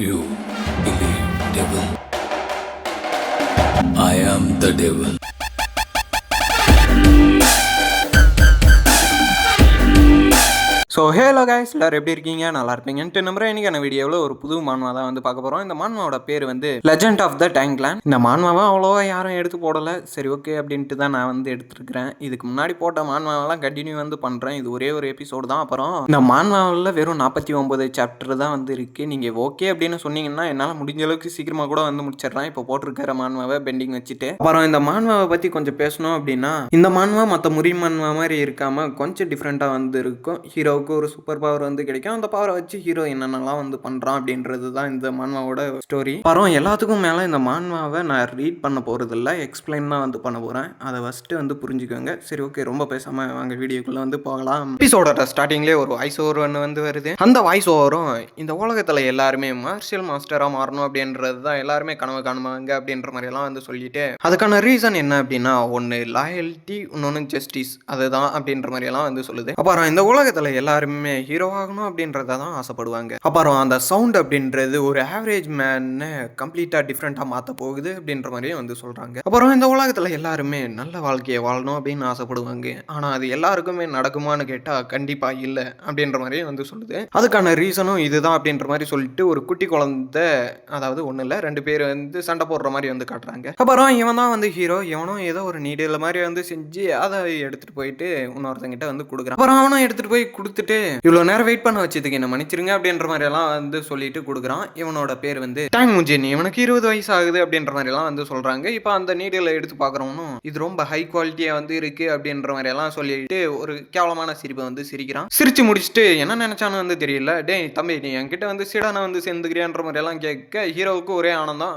You believe devil. I am the devil. So Halo guys, எல்லாரும் எப்படி இருக்கீங்க? நல்லா இருப்பீங்கன்ட்டு நம்புறேன். இன்னைக்கான வீடியோவில் ஒரு புது மான்வா தான் வந்து பார்க்க போகிறோம். இந்த மான்வாவோட பேர் வந்து லெஜண்ட் ஆஃப் த டேங்க்லேண்ட். இந்த மான்வாவை அவ்வளோவா யாரும் எடுத்து போடலை. சரி ஓகே அப்படின்ட்டு தான் நான் வந்து எடுத்துருக்கிறேன். இதுக்கு முன்னாடி போட்ட மான்வாவெல்லாம் கண்டினியூ வந்து பண்ணுறேன். இது ஒரே ஒரு எபிசோடு தான். அப்புறம் இந்த மான்வாவில் வெறும் 49 சாப்டர் தான் வந்து இருக்குது. நீங்கள் ஓகே அப்படின்னு சொன்னீங்கன்னா என்னால் முடிஞ்ச அளவுக்கு சீக்கிரமாக கூட வந்து முடிச்சிடுறேன். இப்போ போட்டிருக்கிற மான்வாவை பெண்டிங் வச்சுட்டு. அப்புறம் இந்த மான்வாவை பற்றி கொஞ்சம் பேசணும் அப்படின்னா, இந்த மான்வா மற்ற முறி மான்வா மாதிரி இருக்காமல் கொஞ்சம் டிஃப்ரெண்ட்டாக வந்து இருக்கும். ஹீரோவுக்கு ஒரு சூப்பர் பவர் வந்து கிடைக்கும். அந்த பவரை வச்சு ஹீரோ என்னென்னலாம் வந்து பண்றான் அப்படின்றது தான் இந்த மான்வாவோட ஸ்டோரி. அப்புறம் எல்லாத்துக்கும் மேல இந்த மான்வாவை நான் ரீட் பண்ண போறது இல்லை, எக்ஸ்பிளைன் தான் வந்து பண்ண போறேன். அதை ஃபர்ஸ்ட் வந்து புரிஞ்சுக்கோங்க. சரி ஓகே, ரொம்ப பேசாம வாங்க வீடியோக்குள்ள வந்து போகலாம். எபிசோட ஸ்டார்டிங்லேயே ஒரு வாய்ஸ் ஓவர் ஒன்று வந்து வருது. அந்த வாய்ஸ் ஓவரும் இந்த உலகத்துல எல்லாருமே மார்ஷியல் மாஸ்டரா மாறணும் அப்படின்றது தான் எல்லாருமே கனவு காணுவாங்க அப்படின்ற மாதிரி எல்லாம் வந்து சொல்லிட்டு, அதுக்கான ரீசன் என்ன அப்படின்னா, ஒன்னு லாயல்ட்டி, இன்னொன்னு ஜஸ்டிஸ், அதுதான் அப்படின்ற மாதிரி எல்லாம் வந்து சொல்லுது. அப்புறம் இந்த உலகத்துல எல்லாருமே ஹீரோ ஆகணும் அப்படின்றத தான் ஆசைப்படுவாங்க. அப்புறம் அந்த சவுண்ட் அப்படின்றது ஒரு ஆவரேஜ் மேனை கம்ப்ளீட்டா டிஃப்ரெண்டா மாற்ற போகுது அப்படின்ற மாதிரியும் வந்து சொல்றாங்க. அப்புறம் இந்த உலகத்துல எல்லாருமே நல்ல வாழ்க்கையை வாழணும் அப்படின்னு ஆசைப்படுவாங்க. ஆனா அது எல்லாருக்குமே நடக்குமான்னு கேட்டா கண்டிப்பா இல்லை அப்படின்ற மாதிரியும் வந்து சொல்லுது. அதுக்கான ரீசனும் இதுதான் அப்படின்ற மாதிரி சொல்லிட்டு ஒரு குட்டி குழந்தை, அதாவது ஒண்ணு இல்ல 2 பேர் வந்து சண்டை போடுற மாதிரி வந்து காட்டுறாங்க. அப்புறம் இவன் தான் வந்து ஹீரோ. இவனும் ஏதோ ஒரு நீடில் மாதிரி வந்து செஞ்சு அதை எடுத்துட்டு போயிட்டு இன்னொருத்தங்கிட்ட வந்து கொடுக்குறான். அப்புறம் அவனும் எடுத்துட்டு போய் கொடுத்துட்டு, இவ்வளோ நேரம் வெயிட் பண்ண வச்சதுக்கு என்ன மன்னிச்சிருங்க அப்படின்ற மாதிரி எல்லாம் வந்து சொல்லிட்டு கொடுக்குறான். இவனோட பேர் வந்து டேங் முஜின். இவனுக்கு 20 வயசு ஆகுது அப்படின்ற மாதிரி எல்லாம் வந்து சொல்றாங்க. இப்போ அந்த நீடில் எடுத்து பார்க்குறவனும் இது ரொம்ப ஹை குவாலிட்டியா வந்து இருக்கு அப்படின்ற மாதிரி எல்லாம் சொல்லிட்டு ஒரு கேவலமான சிரிப்பை வந்து சிரிக்கிறான். சிரிச்சு முடிச்சுட்டு என்ன நினைச்சானு வந்து தெரியல. டேய் தம்பி, நீ என்கிட்ட வந்து சீடான வந்து சேர்ந்துக்கிறியான்ற மாதிரி எல்லாம் கேட்க ஹீரோவுக்கு ஒரே ஆனந்தம்.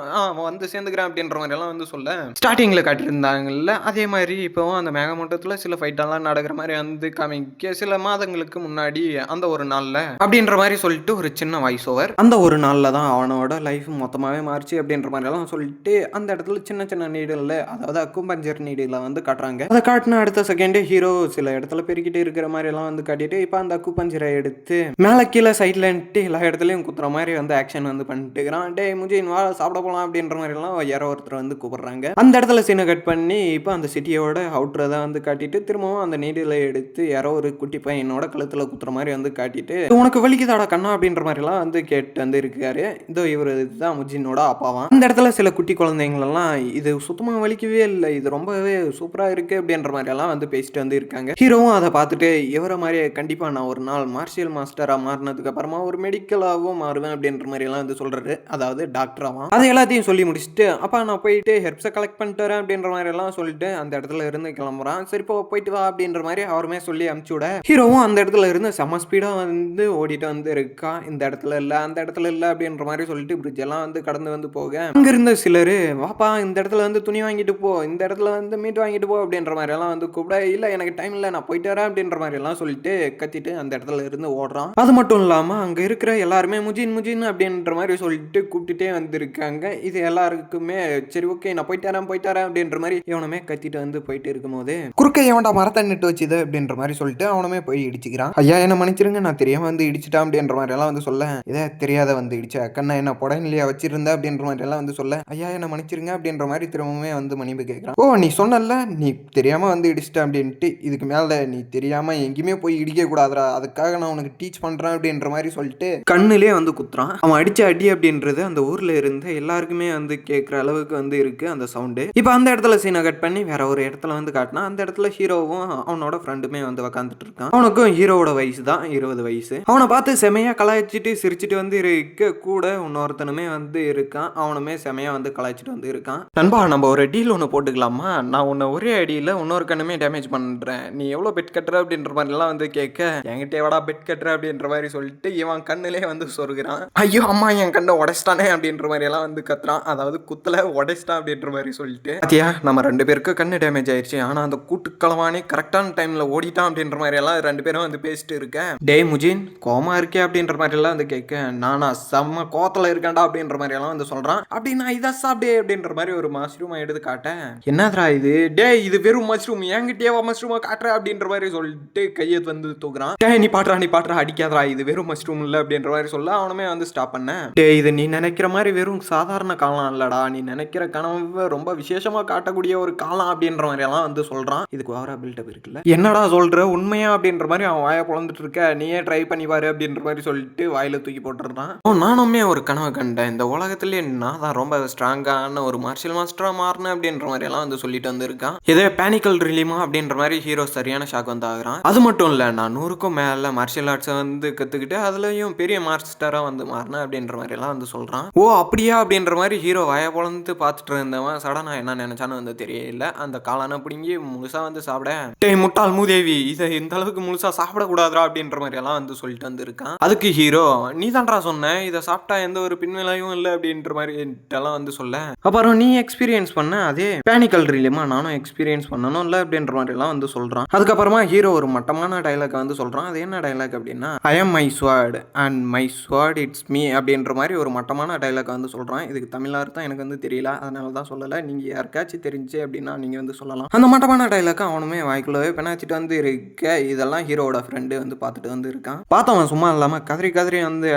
வந்து சேர்ந்துக்கிறேன் அப்படின்ற மாதிரி எல்லாம் வந்து சொல்ல, ஸ்டார்டிங்ல காட்டியிருந்தாங்கல்ல அதே மாதிரி இப்போவும் அந்த மேகமூட்டத்தில் சில ஃபைட்டெல்லாம் நடக்கிற மாதிரி வந்து காமிக்க சில மாதங்களுக்கு முன்னாடி அந்த ஒரு நாள்ல அப்படின்ற மாதிரி சொல்லிட்டு ஒரு சின்ன வாய்ஸ் ஓவர். அந்த ஒரு நாள்ல தான் அவனோட லைஃப் மொத்தமாவே மாறிச்சு அப்படின்ற மாதிரி எல்லாம் சொல்லிட்டு அந்த இடத்துல சின்ன சின்ன நீடல்ல, அதாவது அக்குபஞ்சர் நீடில் வந்து காட்டுறாங்க. அதை காட்டின அடுத்த செகண்டே ஹீரோ சில இடத்துல பெருக்கிட்டு இருக்கிற மாதிரி எல்லாம் வந்து காட்டிட்டு இப்போ அந்த அக்குபஞ்சரை எடுத்து மேலே கீழே சைட்லன்ட்டு எல்லா இடத்துலையும் குத்துற மாதிரி வந்து ஆக்ஷன் வந்து பண்ணிட்டு இருக்கிறான். டே முஜின் வா சாப்பிட போகலாம் அப்படின்ற மாதிரி எல்லாம் யாரோ ஒருத்தர் வந்து கூப்பிடுறாங்க. அந்த இடத்துல சீனை கட் பண்ணி இப்போ அந்த சிட்டியோட அவுட்டரை தான் வந்து காட்டிட்டு திரும்பவும் அந்த நீடில் எடுத்து யாரோ ஒரு குட்டி பையனோட கழுத்துல குத்துற மாதிரி வந்து காட்டிட்டு, உனக்கு வலிக்குதாடா கண்ணா அப்படின்ற மாதிரிலாம் வந்து கேட்டு வந்து இருக்காரு. இதோ இவர் தான் முஜினோட அப்பாவான். அந்த இடத்துல சில குட்டி குழந்தைங்களெல்லாம் இது சுத்தமாக வலிக்கவே இல்லை, இது ரொம்பவே சூப்பராக இருக்கு அப்படின்ற மாதிரி எல்லாம் வந்து பேசிட்டு வந்து இருக்காங்க. ஹீரோவும் அதை பார்த்துட்டு இவரை மாதிரியே கண்டிப்பா நான் ஒரு நாள் மார்ஷியல் மாஸ்டரா மாறினதுக்கு அப்புறமா ஒரு மெடிக்கலாகவும் மாறுவேன் அப்படின்ற மாதிரி எல்லாம் வந்து சொல்றாரு, அதாவது டாக்டராவான். அதை எல்லாத்தையும் சொல்லி முடிச்சுட்டு அப்பா நான் போயிட்டு ஹெர்ப்ஸை கலெக்ட் பண்ணிட்டு வரேன் அப்படின்ற மாதிரி எல்லாம் சொல்லிட்டு அந்த இடத்துல இருந்து கிளம்புறான். சரி போயிட்டு வா அப்படின்ற மாதிரி அவருமே சொல்லி அனுப்பிச்சு விட, ஹீரோவும் அந்த இடத்துல இருந்து செம ஸ்பீடாக வந்து ஓடிட்டு வந்து இருக்கா. இந்த இடத்துல இல்லை அந்த இடத்துல இல்லை அப்படின்ற மாதிரி சொல்லிட்டு பிரிட்ஜ் எல்லாம் வந்து கடந்து வந்து போக, அங்க இருந்த சிலர் வாப்பா இந்த இடத்துல வந்து துணி வாங்கிட்டு போ, இந்த இடத்துல வந்து மீட் வாங்கிட்டு போ அப்படின்ற மாதிரி எல்லாம் வந்து கூப்பிட, இல்லை எனக்கு டைம் இல்லை நான் போயிட்டு வரேன் அப்படின்ற மாதிரி எல்லாம் சொல்லிட்டு கத்திட்டு அந்த இடத்துல இருந்து ஓடுறான். அது மட்டும் இல்லாம அங்க இருக்கிற எல்லாருமே முஜின் முஜின் அப்படின்ற மாதிரி சொல்லிட்டு கூப்பிட்டுட்டே வந்திருக்காங்க. இது எல்லாருக்குமே சரி ஓகே நான் போயிட்டு வரேன் அப்படின்ற மாதிரி இவனுமே கத்திட்டு வந்து போயிட்டு இருக்கும் போது, குறுக்க எவன்டா மரத்தை நட்டு வச்சுது அப்படின்ற மாதிரி சொல்லிட்டு அவனுமே போய் இடிச்சுக்கிறான். ஐயா என்ன மன்னிச்சிருங்க, நான் தெரியாம வந்து இடிச்சிட்டான் அப்படின்ற மாதிரி எல்லாம் வந்து சொல்ல, இதை தெரியாத வந்து இடிச்ச கண்ணா என்ன புடனிலையா வச்சிருந்த அப்படின்ற மாதிரி எல்லாம் வந்து சொல்ல, ஐயா என்ன மன்னிச்சிருங்க அப்படின்ற மாதிரி திரும்பவுமே வந்து மன்னிப்பு கேட்கிறான். ஓ நீ சொன்னல நீ தெரியாம வந்து இடிச்சிட்ட அப்படின்ட்டு, இதுக்கு மேல நீ தெரியாம எங்கேயுமே போய் இடிக்க கூடாதுடா, அதுக்காக நான் உனக்கு டீச் பண்றேன் அப்படின்ற மாதிரி சொல்லிட்டு கண்ணுலேயே வந்து குத்துறான். அவன் அடிச்ச அடி அப்படின்றது அந்த ஊர்ல இருந்து எல்லாருக்குமே வந்து கேட்குற அளவுக்கு வந்து இருக்கு அந்த சவுண்டு. இப்போ அந்த இடத்துல சீனை கட் பண்ணி வேற ஒரு இடத்துல வந்து காட்டினா அந்த இடத்துல ஹீரோவும் அவனோட ஃப்ரெண்டுமே வந்து உக்காந்துட்டு இருக்கான். அவனுக்கும் ஹீரோவோட வயசு தான் 20 வயசு. அவனை பார்த்து செமையா கலாய்ச்சிட்டு சிரிச்சிட்டு வந்து இருக்க கூட இன்னொருத்தனுமே வந்து இருக்கான். அவனுமே செமையா வந்து கலாய்ச்சிட்டு வந்து இருக்கான். நண்பா நம்ம ஒரு டீல் ஒன்று போட்டுக்கலாமா, நான் உன்னை ஒரே அடியில் இன்னொரு கண்ணுமே டேமேஜ் பண்ணுறேன், நீ எவ்வளோ பெட் கட்டுற அப்படின்ற மாதிரிலாம் வந்து கேட்க, என்கிட்ட எவடா பெட் கட்டுற அப்படின்ற மாதிரி சொல்லிட்டு இவன் கண்ணுலே வந்து சொருகிறான். ஐயோ அம்மா என் கண்ணை உடைச்சிட்டானே அப்படின்ற மாதிரி எல்லாம் வந்து கத்துறான். அதாவது குத்துல உடைச்சிட்டான் அப்படின்ற மாதிரி சொல்லிட்டு, பாத்தியா நம்ம 2 பேருக்கு கண்ணு டேமேஜ் ஆயிடுச்சு, ஆனால் அந்த கூட்டுக்களவானே கரெக்டான டைம்ல ஓடிட்டான் அப்படின்ற மாதிரி எல்லாம் 2 பேரும் வந்து பேசிட்டு இருக்கேன். டேய் முஜின் கோமா இருக்கே அப்படின்ற மாதிரி எல்லாம் வந்து கேட்க, நானா செம்ம கோத்துல இருக்கேன்டா அப்படின்ற மாதிரி எல்லாம் வந்து சொல்றான். அப்படின்னா இதை சாப்பிடே அப்படின்ற மாதிரி ஒரு மஷ்ரூமை எடுத்து காட்டேன். என்னதுரா இது, டே இது வெறும் மஷ்ரூம், என்கிட்டயே மஷ்ரூமை காட்டுற அப்படின்ற மாதிரி சொல்லிட்டு கையை வந்து தூக்குறான். டே நீ பாட்டுறா அடிக்காதரா, இது வெறும் மஷ்ரூம் இல்லை அப்படின்ற மாதிரி சொல்ல அவனுமே வந்து ஸ்டாப் பண்ண. டே இது நீ நினைக்கிற மாதிரி வெறும் சாதாரண காலம் இல்லடா, நீ நினைக்கிற கனவை ரொம்ப விசேஷமா காட்டக்கூடிய ஒரு காலம் அப்படின்ற மாதிரி எல்லாம் வந்து சொல்றான். இதுக்கு ஓவரா பில்டப் இருக்குல்ல, என்னடா சொல்ற உண்மையா அப்படின்ற மாதிரி அவன் வாயை பொழந்துட்டு இருக்க, நீயே ட்ரை பண்ணி பாரு அப்படின்ற மாதிரி சொல்லிட்டு வாயில தூக்கி போட்டுறான். நானுமே ஒரு கனவை கண்டேன், இந்த உலகத்திலேயே நான் தான் ரொம்ப ஸ்ட்ராங்கான ஒரு மார்ஷியல் மாஸ்டரா மாறினேன் அப்படின்ற மாதிரி எல்லாம் வந்து சொல்லிட்டு வந்து இருக்கான். இதே பேனிக்கல் ரிலீமா அப்படின்ற மாதிரி ஹீரோ சரியான ஷாக் வந்து ஆகுறான். அது மட்டும் இல்ல, நான் 100க்கும் மேல மார்ஷியல் ஆர்ட்ஸை வந்து கத்துக்கிட்டு அதுலயும் பெரிய மாஸ்டரா வந்து மாறினேன் அப்படின்ற மாதிரி எல்லாம் வந்து சொல்றான். ஓ அப்படியா அப்படின்ற மாதிரி ஹீரோ வாய பொழந்து பார்த்துட்டு இருந்தவன் சடனா என்ன நினைச்சான்னு வந்து தெரியல. அந்த காளான பிடிங்கி முழுசா வந்து சாப்பிட, டேய் முட்டாள் மூதேவி, இதை இந்த அளவுக்கு முழுசா சாப்பிடக்கூடாதுரா அப்படின்ற மாதிரி எல்லாம் வந்து சொல்லிட்டு வந்து இருக்கான். அதுக்கு ஹீரோ, நீ தான்டா சொன்ன இதை சாப்பிட்டா எந்த ஒரு பின்விளையும் இல்லை அப்படின்ற மாதிரி எல்லாம் வந்து சொல்ல, அப்புறம் நீ எக்ஸ்பீரியன்ஸ் பண்ண அதே பேனிக்கல் ரிலீமா நானும் எக்ஸ்பீரியன்ஸ் பண்ணணும் இல்லை அப்படின்ற மாதிரி எல்லாம் வந்து சொல்றான். அதுக்கப்புறமா ஹீரோ ஒரு மட்டமான டைலாக் வந்து சொல்றான். அது என்ன டைலாக் அப்படின்னா, I am my swat and my swat it's me அப்படின்ற மாதிரி ஒரு மட்டமான டைலாக் வந்து சொல்றான். இதுக்கு தமிழ் அர்த்தம் எனக்கு வந்து தெரியல, அதனால தான் சொல்லலை. நீங்க யாருக்காச்சும் தெரிஞ்சு அப்படின்னா நீங்க வந்து சொல்லலாம். அந்த மட்டமான டைலாக் அவனுமே வாய்க்குள்ளவே பெணாச்சிட்டு வந்து இருக்க, இதெல்லாம் ஹீரோட ஃப்ரெண்டு வந்து பார்த்துட்டு வந்து இருக்கான். பார்த்தவன் சும்மா இல்லாம கதறி வந்து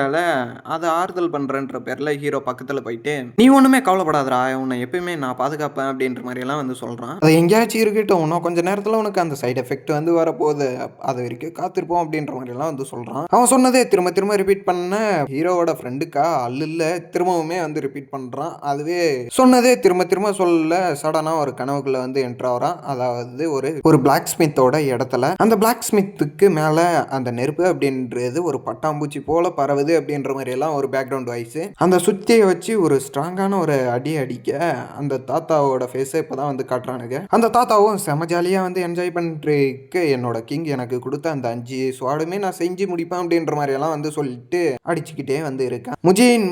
அதை ஆறுதல் பண்றன்ற பேர்ல ஹீரோ பக்கத்துல போயிட்டு, நீ ஒண்ணுமே கவலைப்படாதரா, உன்னை எப்பயுமே நான் பாதுகாப்பேன் அப்படின்ற மாதிரி எல்லாம் வந்து சொல்றான். அது எங்கேயாச்சும் இருக்கட்டும், இன்னும் கொஞ்ச நேரத்துல உனக்கு அந்த சைடு எஃபெக்ட் வந்து வரப்போகுது, அது வரைக்கும் காத்திருப்போம் அப்படின்ற மாதிரி எல்லாம் வந்து சொல்றான். அவன் சொன்னதே திரும்ப ரிப்பீட் பண்ண ஹீரோவோட ஃப்ரெண்டுக்கா அல்ல திரும்பவுமே வந்து ரிப்பீட் பண்றான். அதுவே சொன்னதே திரும்ப சொல்ல சடனா ஒரு கனவுக்குள்ள வந்து என்ட்ரு ஆகிறான். அதாவது ஒரு பிளாக் ஸ்மித்தோட இடத்துல அந்த பிளாக் ஸ்மித்துக்கு மேல அந்த நெருப்பு அப்படின்றது ஒரு பட்டாம்பூச்சி போல பரவுது அப்படின்ற மாதிரி எல்லாம் ஒரு பேக்ரவுண்ட் வாய்ஸ். அந்த சுத்தியை வச்சு ஒரு ஸ்ட்ராங்கான ஒரு அடி அடிக்க அந்த தாத்தாவோட ஃபேஸை இப்பதான் வந்து காட்டுறானுங்க. அந்த தாத்தாவும் செம ஜாலியா வந்து என்ஜாய் பண்ணிட்டு, என்னோட கிங் எனக்கு கொடுத்த அந்த 5 ஸ்வாடுமே நான் செஞ்சு முடிப்பேன் அப்படின்ற மாதிரி எல்லாம் வந்து சொல்லிட்டு அடிச்சுக்கிட்டே வந்து இருக்கேன்.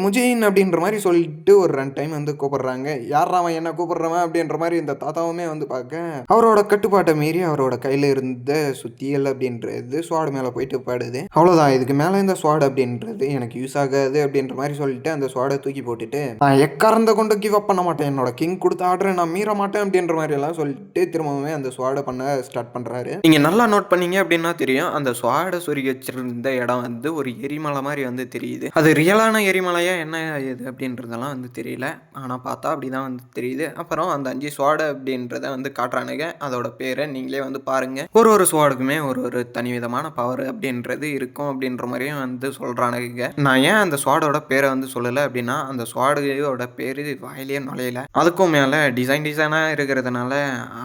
முஜின் அப்படின்ற மாதிரி சொல்லிட்டு ஒரு 2 டைம் வந்து கூப்பிடுறாங்க. யாரா அவன் என்ன கூப்பிடுறவன் அப்படின்ற மாதிரி இந்த தாத்தாவுமே வந்து பார்க்க, அவரோட கட்டுப்பாட்டை மீறி அவரோட கையில இருந்த சுத்தியல் அப்படின்றது ஸ்வாடு மேல போயிட்டு பாடுது. அவ்வளவுதான், இதுக்கு மேல இந்த ஸ்வாடு அப்படின்றது எனக்கு யூஸ் ஆகாது அப்படின்ற மாதிரி சொல்லிட்டு அந்த ஸ்வாடை தூக்கி போட்டுட்டு, நான் எக்காரந்த கொண்டு கிவ் அப் பண்ண மாட்டேன், என்னோட கிங் கொடுத்த ஆர்டரை நான் மீற மாட்டேன் அப்படின்ற மாதிரி எல்லாம் சொல்லிட்டு திரும்பவுமே அந்த ஸ்வாடை பண்ண ஸ்டார்ட் பண்றாரு. நீங்க நல்லா நோட் பண்ணீங்க அப்படின்னா தெரியும், அந்த ஸ்வாடை சொருகி வச்சிருந்த இடம் வந்து ஒரு எரிமலை மாதிரி வந்து தெரியுது. அது ரியலான எரிமலையா என்ன இது அப்படின்றதெல்லாம் வந்து தெரியல, ஆனா பார்த்தா அப்படிதான் வந்து தெரியுது. அப்புறம் அந்த 5 ஸ்வாடு அப்படின்றத வந்து காட்டுறானுங்க. அதோட பேரை நீங்களே வந்து பாருங்க. ஒரு ஸ்வாடுக்குமே ஒரு தனி விதமான பவர் அப்படின்றது இருக்கும் அப்படின்ற மாதிரியும் வந்து சொல்றானுங்க. நான் ஏன் அந்த ஸ்வாடோட பேரை வந்து சொல்லலை அப்படின்னா, அந்த ஸ்வாடோட பேரு வாயிலே நுழையல. அதுக்கும் மேல டிசைனா இருக்கிறதுனால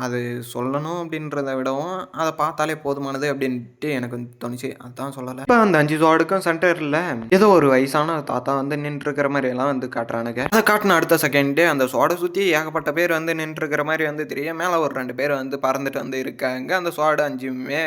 அது சொல்லணும் அப்படின்றத விடவும் அதை பார்த்தாலே போதுமானது அப்படின்ட்டு எனக்கு வந்து தோணுச்சு, அதான் சொல்லலை. இப்போ அந்த 5 ஸ்வாடுக்கும் சென்டர்ல ஏதோ ஒரு வயசான தாத்தா வந்து நின்று இருக்கிற மாதிரி எல்லாம் வந்து காட்டுறானுங்க. அதை காட்டின அடுத்த செகண்டே அந்த ஸ்வாடை சுற்றி ஏகப்பட்ட பேர் வந்து நின்று இருக்கிற மாதிரி வந்து தெரியும். மேலே ஒரு 2 பேர் வந்து பறந்துட்டு வந்து இருக்காங்க. அந்த ஸ்வாடு 5மே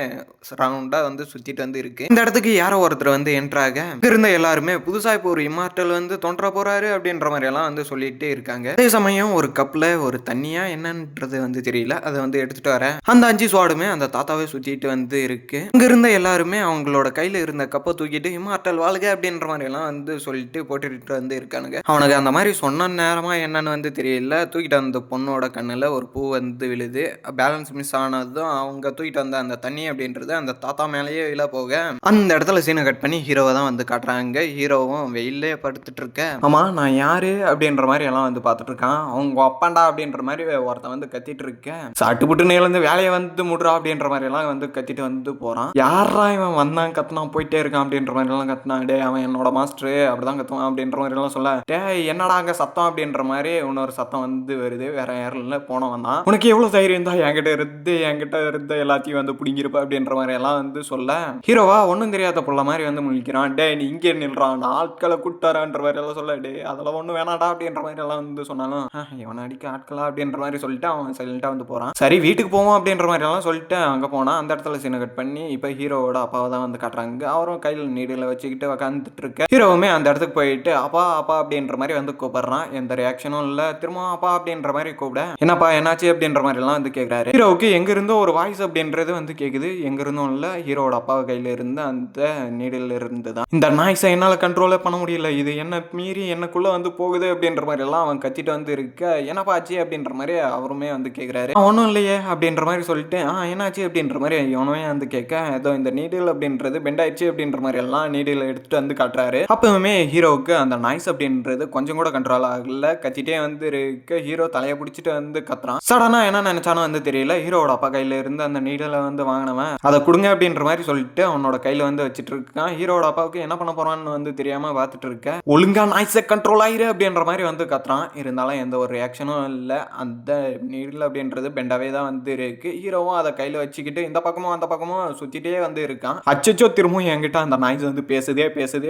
ரவுண்டாக வந்து சுற்றிட்டு வந்து இருக்கு. இந்த இடத்துக்கு யாரோ ஒருத்தர் வந்து என்ட்ராக இருந்த எல்லாருமே புதுசாக இப்போ ஒரு இம்மார்டல் வந்து தோன்ற போறாரு அப்படின்ற மாதிரி எல்லாம் வந்து சொல்லிட்டே இருக்காங்க. அதே சமயம் ஒரு கப்பில் ஒரு தண்ணியா என்னன்றது வந்து தெரியல, அதை வந்து எடுத்துட்டு வர அந்த 5 ஸ்வாடுமே அந்த தாத்தாவை சுற்றிட்டு வந்து இருக்கு. அங்க இருந்த எல்லாருமே அவங்களோட கையில் இருந்த கப்பை தூக்கிட்டு இம்மார்டல் வாழ்க அப்படின்ற மாதிரி எல்லாம் வந்து சொல்லிட்டு போட்டுட்டு வந்து இருக்கானுங்க. அவனுக்கு அந்த மாதிரி சொன்ன நேரமா என்னன்னு வந்து தெரியல, தூக்கிட்டு வந்த பொண்ணோட கண்ணுல ஒரு பூ வந்து விழுது. பேலன்ஸ் மிஸ் ஆனதும் அவங்க தூக்கிட்டு வந்த அந்த தண்ணி அப்படின்றது அந்த தாத்தா மேலேயே விழ போக அந்த இடத்துல சீனை கட் பண்ணி ஹீரோவை தான் வந்து காட்டுறாங்க. ஹீரோவும் வெயிலே படுத்துட்டு இருக்க, ஆமா நான் யாரு அப்படின்ற மாதிரி எல்லாம் வந்து பார்த்துட்டு இருக்கான். அவங்க அப்பாண்டா அப்படின்ற மாதிரி ஒருத்தன் வந்து கத்திட்டு இருக்கேன். சாட்டுப்புட்டு இருந்து வேலையை வந்து முடுறா அப்படின்ற மாதிரி எல்லாம் வந்து கத்திட்டு வந்து போறான். யாரா இவன் வந்தான் கத்துனான் போயிட்டே இருக்கான் அப்படின்ற மாதிரி எல்லாம் கத்துனான். டே அவன் என்னோட மாஸ்டரு அப்படிதான் கத்துவான் அப்படின்ற மாதிரி எல்லாம் சொல்ல, டே என்னடா அங்க சத்தம் அப்படின்ற மாதிரி இன்னொரு சத்தம் வந்து வருது. வேற யாரும் இல்லை, போனவன் தான். உனக்கு எவ்வளவு தைரியம் தான் என்கிட்ட இருந்து எல்லாத்தையும் வந்து பிடிங்கிருப்ப அப்படின்ற மாதிரி எல்லாம் வந்து சொல்ல, ஹீரோவா ஒன்னும் தெரியாத புள்ள மாதிரி வந்து முழிக்கிறான். டே நீ இங்கே நில்றான், ஆட்களை கூட்டாரான்ற மாதிரி எல்லாம் சொல்ல, டே அதெல்லாம் ஒன்றும் வேணாடா அப்படின்ற மாதிரி எல்லாம் வந்து சொன்னாலும், இவனை அடிக்க ஆட்களா அப்படின்ற மாதிரி சொல்லிட்டு அவன் சைலண்டா வந்து போறான். சரி வீட்டுக்கு போவோம் அப்படின்ற மாதிரி எல்லாம் சொல்லிட்டு அங்க போனா அந்த இடத்துல சீனை கட் பண்ணி இப்போ ஹீரோவோட அப்பாவை தான் வந்து காட்டுறாங்க. அவரும் கையில் நீடில் வச்சுக்கிட்டு உட்காந்துட்டு இருக்க. ஹீரோவுமே அந்த இடத்துக்கு போயிட்டு அப்பா அப்படின்ற மாதிரி வந்து கூப்பிடுறான். எந்த ரியாக்ஷனும் இல்லை. திரும்ப அப்பா அப்படின்ற மாதிரி கூப்பிட, என்னப்பா என்னாச்சு அப்படின்ற மாதிரி எல்லாம் வந்து கேட்குறாரு. ஹீரோவுக்கு எங்க இருந்தோ ஒரு வாய்ஸ் அப்படின்றது வந்து கேட்குது. எங்க இருந்தும் இல்லை, ஹீரோ ஹீரோட அப்பா கையில் இருந்து அந்த நீடில் இருந்து தான். இந்த நாய்ஸை என்னால் கண்ட்ரோலே பண்ண முடியல, இது என்ன மீறி எனக்குள்ளே வந்து போகுது அப்படின்ற மாதிரி எல்லாம் அவன் கத்திட்டு வந்து இருக்க, என்னப்பா ஆச்சு அப்படின்ற மாதிரி அவருமே வந்து கேட்குறாரு. ஒன்றும் இல்லையே அப்படின்ற மாதிரி சொல்லிட்டு என்னாச்சு அப்படின்ற மாதிரி இவனுமே வந்து கேட்க, ஏதோ இந்த நீடில் அப்படின்றது பெண்ட் ஆயிடுச்சு அப்படின்ற மாதிரி எல்லாம் நீடில் எடுத்துட்டு வந்து காட்டுறாரு. அப்பவுமே ஹீரோவுக்கு அந்த நாய்ஸ் அப்படின்றது கொஞ்சம் கூட கண்ட்ரோல் ஆகல, கத்திட்டே வந்து இருக்க ஹீரோ தலையை பிடிச்சிட்டு வந்து கத்துறான். சடனா என்ன நினைச்சானோ வந்து தெரியல, ஹீரோட அப்பா கையில இருந்து அந்த நீடலை வந்து வாங்கினவன் அதை கொடுங்க அப்படின்ற மாதிரி சொல்லிட்டு அவனோட கையில வந்து வச்சுட்டு இருக்கான். ஹீரோட அப்பாவுக்கு என்ன பண்ண போறான்னு வந்து தெரியாம பார்த்துட்டு இருக்க, ஒழுங்கா நாய்ஸை கண்ட்ரோல் ஆயிரு அப்படின்ற மாதிரி வந்து கத்துறான். இருந்தாலும் எந்த ஒரு ரியாக்ஷனும் இல்லை, அந்த நீடல் அப்படின்றது பெண்டாவே தான் வந்து இருக்கு. ஹீரோவும் அதை கையில வச்சுக்கிட்டு இந்த பக்கமும் அந்த பக்கமும் சுத்திட்டே வந்து இருக்கான். அச்சோ திரும்பவும் என்கிட்ட அந்த நாய்ஸ் வந்து பேசுதே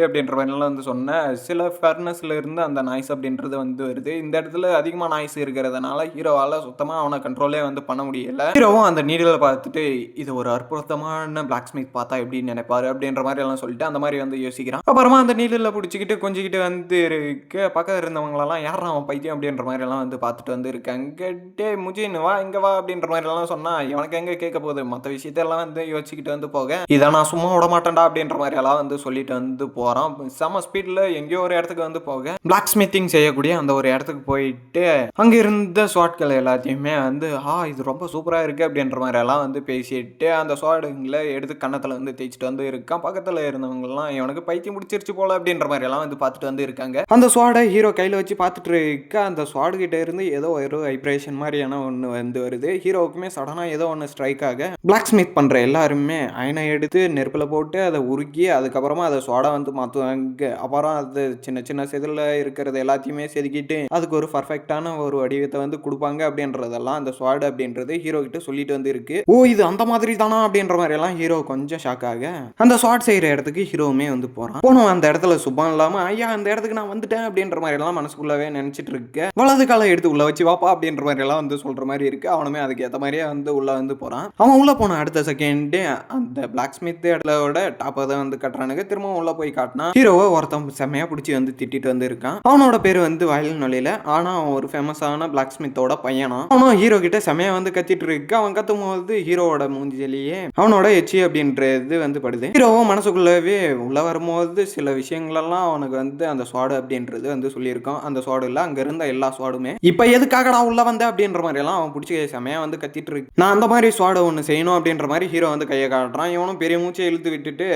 அப்படின்ற மாதிரிலாம் வந்து சொன்னேன். சில ஃபர்னஸ்ல இருந்து அந்த நாய்ஸ் அப்படின்றது வந்து வருது. இந்த இடத்துல அதிகமா நாய்ஸ் இருக்கிறதுனால ஹீரோவால சுத்தமா அவனை கண்ட்ரோலே வந்து பண்ண முடியல. ஹீரோவும் அந்த நீடலை பார்த்துட்டு இது ஒரு அற்புதமான பிளாக் ஸ்மித் பார்த்தா எப்படி நினைப்பாரு அப்படின்ற மாதிரி எல்லாம் சொல்லிட்டு அந்த மாதிரி வந்து யோசிக்கிறான். அப்புறமா அந்த நீடலில் பிடிச்சிக்கிட்டு கொஞ்சிக்கிட்டு வந்து இருக்க பக்கத்தில் இருந்தவங்களெல்லாம் யாரா அவன் பைத்தியம் அப்படின்ற மாதிரி எல்லாம் வந்து பார்த்துட்டு வந்து இருக்காங்க. டே முஜின் வா இங்க வா அப்படின்ற மாதிரி எல்லாம் சொன்னா இவனுக்கு எங்க கேட்க போகுது, மற்ற விஷயத்தெல்லாம் வந்து யோசிச்சுக்கிட்டு வந்து போக, இதை நான் சும்மா விட மாட்டேன்டா அப்படின்ற மாதிரி எல்லாம் வந்து சொல்லிட்டு வந்து போறான். செம ஸ்பீட்ல எங்கேயோ ஒரு இடத்துக்கு வந்து போக பிளாக் ஸ்மித்திங் செய்யக்கூடிய அந்த ஒரு இடத்துக்கு போயிட்டு அங்க இருந்த ஸ்வாட்கள் எல்லாத்தையுமே வந்து இது ரொம்ப சூப்பரா இருக்கு அப்படின்ற மாதிரி எல்லாம் வந்து பேசிட்டு அந்த ஸ்வாடுங்களை எடுத்து கன்னத்துல வந்து தேய்ச்சிட்டு வந்து இருக்கான். பக்கத்துல இருந்தவங்க எல்லாம் இவனுக்கு பைத்தியம் முடிச்சிருச்சு போல அப்படின்ற மாதிரி எல்லாம் வந்து பார்த்துட்டு வந்து இருக்காங்க. அந்த ஸ்வாடை ஹீரோ கையில வச்சு பார்த்துட்டு இருக்க, அந்த ஸ்வாடு கிட்ட இருந்து ஏதோ ஒரு வைப்ரேஷன் மாதிரியான ஒன்று வந்து வருது. ஹீரோவுக்குமே சடனா ஏதோ ஒன்று ஸ்ட்ரைக் ஆக பிளாக் ஸ்மித் பண்ற எல்லாருமே அயனை எடுத்து நெருப்புல போட்டு அதை உருக்கி அதுக்கப்புறமா அதை ஸ்வாடை வந்து மாற்றுவாங்க. அப்புறம் அது சின்ன சின்ன செதில் இருக்கிறது எல்லாத்தையுமே செதுக்கிட்டு அதுக்கு ஒரு பர்ஃபெக்டான ஒரு வடிவத்தை வந்து கொடுப்பாங்க அப்படின்றதெல்லாம் அந்த ஸ்வாட் அப்படின்றது ஹீரோ கிட்ட சொல்லிட்டு வந்து இருக்கு. இது அந்த மாதிரி தானா அப்படின்ற மாதிரி எல்லாம் ஹீரோ கொஞ்சம் ஷாக் ஆக அந்த ஸ்வாட் செய்யற இடத்துக்கு ஹீரோவுமே வந்து போறான். போனோம் அந்த இடத்துல சுபம் இல்லாம ஐயா அந்த இடத்துக்கு நான் வந்துட்டேன் அப்படின்ற மாதிரி எல்லாம் மனசுக்குள்ளவே நினைச்சிட்டு இருக்க, வலது காலை எடுத்து உள்ள வச்சு வாப்பா அப்படின்ற மாதிரி எல்லாம் வந்து சொல்ற மாதிரி இருக்கு. அவனுமே அதுக்கு ஏற்ற மாதிரியே வந்து உள்ள வந்து போறான். அவன் உள்ள போன அடுத்த செகண்ட் அந்த பிளாக் ஸ்மித் இடத்தோட டாப்பை தான் வந்து கட்டுறானுங்க. திரும்ப உள்ள போய் காட்டினா ஹீரோவை ஒருத்தன் செம்மையா பிடிச்சி வந்து திட்டிட்டு வந்து இருக்கான். அவனோட பேர் வந்து வயலின் நொழியில, ஆனா அவன் ஒரு ஃபேமஸான பிளாக் ஸ்மித்தோட பையனா. அவனும் ஹீரோ கிட்ட செம்மையா வந்து கத்திட்டு இருக்கு. அவன் கத்தும் போது ஹீரோவோட மூஞ்சிலேயே அவனோட எச்சி அப்படின்றது வந்து படுது. ஹீரோவும் மனசுக்குள்ளவே உள்ள வரும்போது சில விஷயங்களெல்லாம் அவனுக்கு வந்து அந்த ஸ்வாடு அப்படின்றது வந்து சொல்லியிருக்கான். அந்த ஸ்வாடு இல்ல, அங்க இருந்த எல்லா ஸ்வாடுமே இப்ப எதுக்காகடா உள்ள வந்த அப்படின்ற மாதிரி எல்லாம் அவன் பிடிச்சி செம்மையா வந்து கத்திட்டு இருக்கு. நான் அந்த மாதிரி ஸ்வாடை ஒன்று செய்யணும் அப்படின்ற மாதிரி ஹீரோ வந்து கையை காட்டுறான். இவனும் பெரிய மூச்சை இழுத்து விட்டுட்டு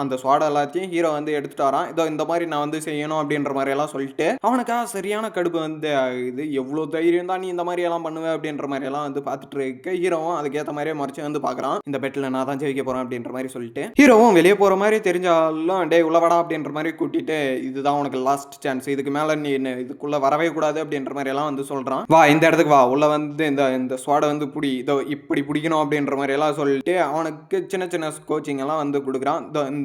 அந்த ஸ்வாட் எல்லாத்தையும் ஹீரோ வந்து எடுத்துட்டு வரான். இதோ இந்த மாதிரி நான் வந்து செய்யணும் அப்படின்ற மாதிரி எல்லாம் சொல்லிட்டு அவனுக்கா சரியான கடுப்பு வந்து இது எவ்வளவு தைரியம் தான் நீ இந்த மாதிரி எல்லாம் பண்ணுவேன் அப்படின்ற மாதிரி எல்லாம் வந்து பார்த்துட்டு இருக்க. ஹீரோவும் அதுக்கேற்ற மாதிரியே மறைச்சு வந்து பார்க்கறான். இந்த பெட்டில் நான் தான் ஜெயிக்க போறேன் அப்படின்ற மாதிரி சொல்லிட்டு ஹீரோவும் வெளியே போற மாதிரி தெரிஞ்சாலும் டே உள்ளவடா அப்படின்ற மாதிரி கூட்டிட்டு இதுதான் உனக்கு லாஸ்ட் சான்ஸ், இதுக்கு மேல நீ இதுக்குள்ள வரவே கூடாது அப்படின்ற மாதிரி எல்லாம் வந்து சொல்றான். வா இந்த இடத்துக்கு வா, உள்ள வந்து இந்த ஸ்வாடை வந்து புடி, இதோ இப்படி பிடிக்கணும் அப்படின்ற மாதிரி எல்லாம் சொல்லிட்டு அவனுக்கு சின்ன சின்ன கோச்சிங் எல்லாம் வந்து கொடுக்குறான்.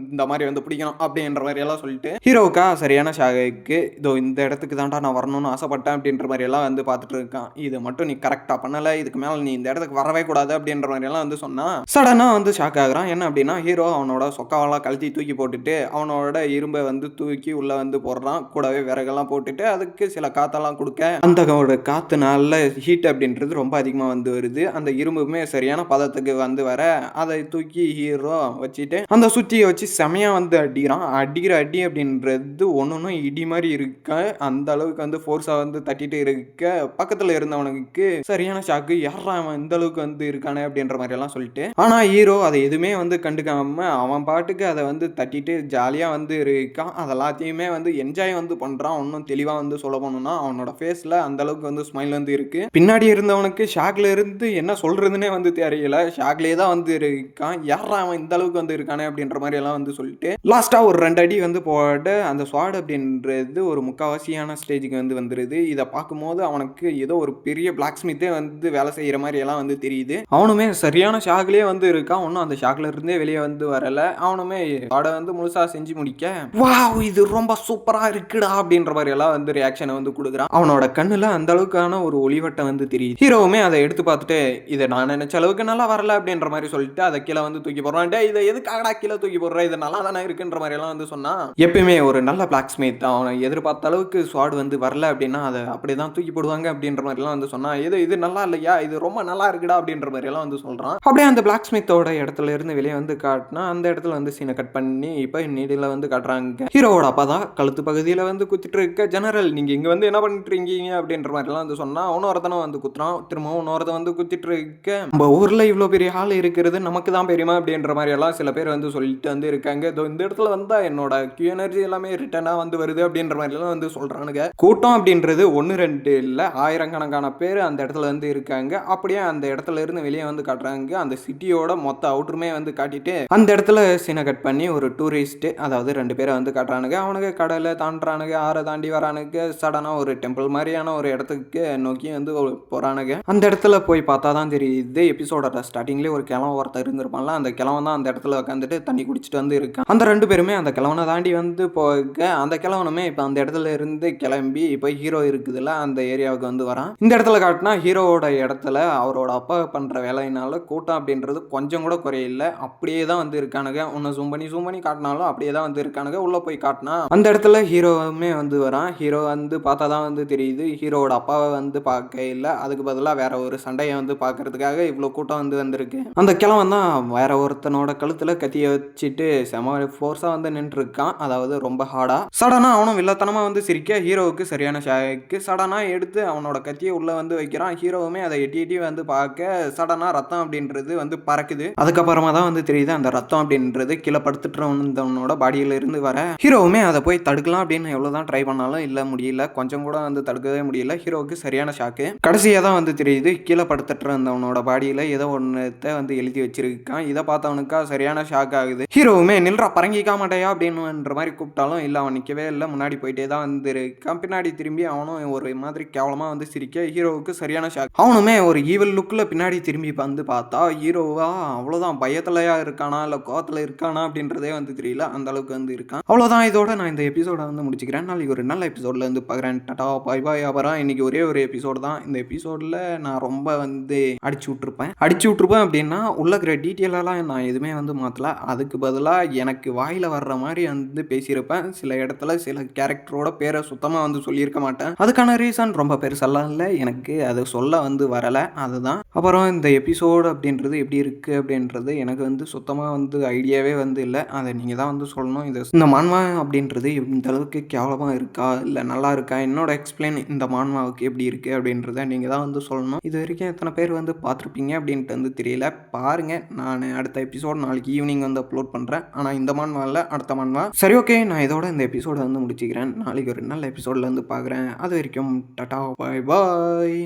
இந்த மாதிரி வந்து பிடிக்கணும் அப்படின்ற மாதிரி எல்லாம் சொல்லிட்டு ஹீரோவுக்கா சரியான ஷாக்கு, இதோ இந்த இடத்துக்கு தான்டா நான் வரணும்னு ஆசைப்பட்டேன் அப்படின்ற மாதிரி எல்லாம் வந்து பார்த்துட்டு இருக்கான். இது மட்டும் நீ கரெக்டா பண்ணல, இதுக்கு மேல நீ இந்த இடத்துக்கு வரவே கூடாது அப்படின்ற மாதிரி எல்லாம் வந்து சொன்னா சடனா வந்து ஷாக் ஆகுறான். என்ன அப்படின்னா ஹீரோ அவனோட சொக்காவெல்லாம் கழட்டி தூக்கி போட்டுட்டு அவனோட இரும்பை வந்து தூக்கி உள்ள வந்து போடுறான். கூடவே விறகெல்லாம் போட்டுட்டு அதுக்கு சில காத்தெல்லாம் கொடுக்க அந்த காத்துனால ஹீட் அப்படின்றது ரொம்ப அதிகமா வந்து வருது. அந்த இரும்புமே சரியான பதத்துக்கு வந்து வர அதை தூக்கி ஹீரோ வச்சுட்டு அந்த சுத்தியை வச்சு செமையா வந்து அடிக்கிறான். அடிக்கிற அடி அப்படின்றது ஒன்னொன்னும் இடி மாதிரி இருக்க, அந்த அளவுக்கு வந்து ஃபோர்ஸா வந்து தட்டிட்டு இருக்க பக்கத்துல இருந்தவனுக்கு சரியான ஷாக்கு, யாரா அவன் இந்த அளவுக்கு வந்து இருக்கானே அப்படின்ற மாதிரி எல்லாம் சொல்லிட்டு. ஆனா ஹீரோ அதை எதுவுமே வந்து கண்டுக்காம அவன் பாட்டுக்கு அதை வந்து தட்டிட்டு ஜாலியா வந்து இருக்கான். அதெல்லாத்தையுமே வந்து என்ஜாய் வந்து பண்றான். ஒன்னும் தெளிவா வந்து சொல்ல போனோம்னா அவனோட ஃபேஸ்ல அந்த அளவுக்கு வந்து ஸ்மைல் வந்து இருக்கு. பின்னாடி இருந்தவனுக்கு ஷாக்ல இருந்து என்ன சொல்றதுன்னே வந்து தெரியல, ஷாக்லயே தான் வந்து இருக்கான். யாரா அவன் இந்த அளவுக்கு வந்து இருக்கானே அப்படின்ற மாதிரி எல்லாம் வந்து சொல்லிட்டு லாஸ்டா ஒரு 2 அடி வந்து போட அந்த ஸ்வாட் அப்படின்றது ஒரு முக்காவாசியான ஸ்டேஜுக்கு வந்து வந்துருது. இதை பார்க்கும்போது அவனுக்கு ஏதோ ஒரு பெரிய பிளாக் ஸ்மித்தே வந்து வேலை செய்யற மாதிரி எல்லாம் வந்து தெரியுது. அவனுமே சரியான ஷாக்லயே வந்து இருக்கான். ஒன்னும் அந்த ஷாக்ல இருந்தே வெளியே வந்து வரல. அவனுமே ஸ்வாடை வந்து முழுசா செஞ்சு முடிக்க வாவ் இது ரொம்ப சூப்பரா இருக்குடா அப்படின்ற மாதிரி எல்லாம் வந்து ரியாக்ஷனை வந்து கொடுக்குறான். அவனோட கண்ணுல அந்த அளவுக்கான ஒரு ஒளிவட்டம் வந்து தெரியுது. ஹீரோவுமே அதை எடுத்து பார்த்துட்டு இதை நான் நினைச்ச அளவுக்கு நல்லா வரல அப்படின்ற மாதிரி சொல்லிட்டு அதை கீழே வந்து தூக்கி போடுறான். இதை எதுக்காகடா கீழே தூக்கி போடுற, இது நல்லா தானே இருக்குன்ற மாதிரி எல்லாம் வந்து சொன்னா எப்பயுமே ஒரு நல்ல பிளாக் ஸ்மித் அவனை எதிர்பார்த்த அளவுக்கு ஸ்வாட் வந்து வரல அப்படின்னா அதை அப்படிதான் தூக்கி போடுவாங்க அப்படின்ற மாதிரி எல்லாம் வந்து சொன்னா இது நல்லா இல்லையா, இது ரொம்ப நல்லா இருக்குடா அப்படின்ற மாதிரி எல்லாம் வந்து சொல்றான். அப்படியே அந்த பிளாக் ஸ்மித்தோட இடத்துல இருந்து இருந்து வெளியே வந்து காட்டினா அந்த இடத்துல வந்து சீனை கட் பண்ணி இப்போ நீடில் வந்து காட்டுறாங்க. ஹீரோவோட அப்பா தான் கழுத்து பகுதியில் வந்து குத்திட்டு இருக்க, ஜெனரல் நீங்கள் இங்கே வந்து என்ன பண்ணிட்டு இருக்கீங்க அப்படின்ற மாதிரிலாம் வந்து சொன்னால் இன்னொருத்தனை வந்து குத்துறான். திரும்பவும் இன்னொருத்தன் வந்து குத்திட்டு இருக்க, நம்ம ஊரில் இவ்வளோ பெரிய ஆள் இருக்கிறது நமக்கு தான் பெரியமா அப்படின்ற மாதிரி எல்லாம் சில பேர் வந்து சொல்லிட்டு வந்து இருக்காங்க. இந்த இடத்துல வந்தால் என்னோட கியூ எனர்ஜி எல்லாமே ரிட்டர்னாக வந்து வருது அப்படின்ற மாதிரிலாம் வந்து சொல்கிறானுங்க. கூட்டம் அப்படின்றது 1-2 இல்லை, ஆயிரக்கணக்கான பேர் அந்த இடத்துல வந்து இருக்காங்க. அப்படியே அந்த இடத்துல இருந்து வெளியே வந்து காட்டுறாங்க. அந்த சிட்டியோட மொத்த அவுட்டருமே வந்து காட்டிட்டு அந்த இடத்துல சீனை கட் பண்ணி ஒரு டூரிஸ்ட், அதாவது 2 பேரை வந்து காட்டுறானுங்க. அவனுக்கு கடலை தாண்டுறானுங்க, ஆறை தாண்டி வரானுங்க. சடனாக ஒரு டெம்பிள் மாதிரியான ஒரு இடத்துக்கு நோக்கி வந்து போறானுங்க. அந்த இடத்துல போய் பார்த்தா தான் தெரியுது, எபிசோடோட ஸ்டார்டிங்லேயே ஒரு கிழவன் ஒருத்தர் இருந்திருப்பான்ல, அந்த கிழவன் தான் அந்த இடத்துல உட்காந்துட்டு தண்ணி குடிச்சிட்டு வந்து இருக்கான். அந்த 2 பேருமே அந்த கிழவனை தாண்டி வந்து போக, அந்த கிழவனுமே இப்போ அந்த இடத்துல இருந்து கிளம்பி இப்போ ஹீரோ இருக்குதுல்ல அந்த ஏரியாவுக்கு வந்து வரான். இந்த இடத்துல காட்டினா ஹீரோவோட இடத்துல அவரோட அப்பா பண்ற வேலையினால கூட்டம் அப்படின்றது கொஞ்சம் கூட குறையில்லை, அப்படியே தான் வந்து இருக்கானுங்க. உன்னை ஜூம் பண்ணி காட்டினாலும் அப்படியே தான் வந்து இருக்கானுங்க. உள்ள போய் காட்டினா அந்த இடத்துல ஹீரோவுமே வந்து வரான். ஹீரோ வந்து பார்த்தா தான் வந்து தெரியுது, ஹீரோவோட அப்பாவை வந்து பார்க்க இல்லை, அதுக்கு பதிலாக வேற ஒரு சண்டையை வந்து பார்க்கறதுக்காக இவ்வளோ கூட்டம் வந்து வந்திருக்கு. அந்த கிழவன் தான் வேற ஒருத்தனோட கழுத்தில் கத்தியை வச்சுட்டு செம ஃபோர்ஸாக வந்து நின்று இருக்கான், அதாவது ரொம்ப ஹார்டா. சடனாக அவனும் வில்லத்தனமாக வந்து சிரிக்க, ஹீரோவுக்கு சரியான ஷாக்கு. சடனாக எடுத்து அவனோட கத்தியை உள்ளே வந்து வைக்கிறான். ஹீரோவுமே அதை எட்டி வந்து பார்க்க சடனாக ரத்தம் அப்படின்றது வந்து பறக்குது. அதுக்கப்புறமா தான் வந்து தெரியுது அந்த ரத்தம் அப்படின்றது கீழே படுத்துட்டவனோட பாடியில இருந்து வர. ஹீரோவுமே அதை போய் தடுக்கலாம் அப்படின்னு எவ்வளோதான் ட்ரை பண்ணாலும் இல்லை, முடியல. கொஞ்சம் கூட வந்து தடுக்கவே முடியல. ஹீரோவுக்கு சரியான ஷாக்கு. கடைசியாக தான் வந்து தெரியுது, கீழே படுத்துட்டு இருந்தவனோட பாடியில் ஏதோ ஒன்றத்தை வந்து எழுதி வச்சிருக்கான். இதை பார்த்தவனுக்கா சரியான ஷாக் ஆகுது. ஹீரோவுமே நில்றா பறங்கிக்க மாட்டையா அப்படின்ற மாதிரி கூப்பிட்டாலும் இல்லை, அவன் நிற்கவே இல்லை, முன்னாடி போயிட்டே தான் வந்து இருக்கான். பின்னாடி திரும்பி அவனும் ஒரு மாதிரி கேவலமாக வந்து சிரிக்க, ஹீரோவுக்கு சரியான ஷாக். அவனுமே ஒரு ஈவல் லுக்கில் பின்னாடி திரும்பி வந்து பார்த்தா ஹீரோவா அவ்வளோதான் பயத்துலையா இருக்கானா இல்லை கோவத்தில் இருக்கானா அப்படின்றதே வந்து தெரியல, அந்த அளவுக்கு வந்து இருக்கான். அவ்வளோதான், இதோட நான் இந்த எபிசோட வந்து முடிச்சுக்கிறேன். நாளைக்கு ஒரு நல்ல எபிசோடில் வந்து பார்க்குறேன். டாடா பாய் பாய். அப்புறம் இன்னைக்கு ஒரே ஒரு எபிசோடு தான். இந்த எபிசோடில் நான் ரொம்ப வந்து அடிச்சு விட்ருப்பேன் அப்படின்னா உள்ள இருக்கிற டீட்டெயிலெல்லாம் நான் எதுவுமே வந்து மாற்றல. அதுக்கு பதிலாக எனக்கு வாயில் வர்ற மாதிரி வந்து பேசியிருப்பேன். சில இடத்துல சில கேரக்டரோட பேரை சுத்தமாக வந்து சொல்லியிருக்க மாட்டேன். அதுக்கான ரீசன் ரொம்ப பெருசெல்லாம் இல்லை, எனக்கு அது சொல்ல வந்து வரலை, அதுதான். அப்புறம் இந்த எபிசோடு அப்படின்றது எப்படி இருக்குது அப்படின்றது எனக்கு வந்து சுத்தமாக வந்து ஐடியாவே வந்து இல்லை, அதை நீங்கள் தான் வந்து சொல்லணும். இந்த மான்வா அப்படின்றது இந்த அளவுக்கு கேவலமாக இருக்கா இல்லை நல்லா இருக்கா, என்னோட எக்ஸ்பிளைன் இந்த மான்வாவுக்கு எப்படி இருக்குது அப்படின்றத நீங்கள் தான் வந்து சொல்லணும். இது வரைக்கும் எத்தனை பேர் வந்து பார்த்துருப்பீங்க அப்படின்ட்டு வந்து தெரியல. பாருங்கள், நான் அடுத்த எபிசோட் நாளைக்கு ஈவினிங் வந்து அப்லோட் பண்ணுறேன். ஆனால் இந்த மான்வா இல்லை, அடுத்த மான்வா. சரி, ஓகே, நான் இதோட இந்த எபிசோடை வந்து முடிச்சுக்கிறேன். நாளைக்கு ஒரு நல்ல எபிசோடில் வந்து பார்க்குறேன். அது வரைக்கும் டாடா பாய் பாய்.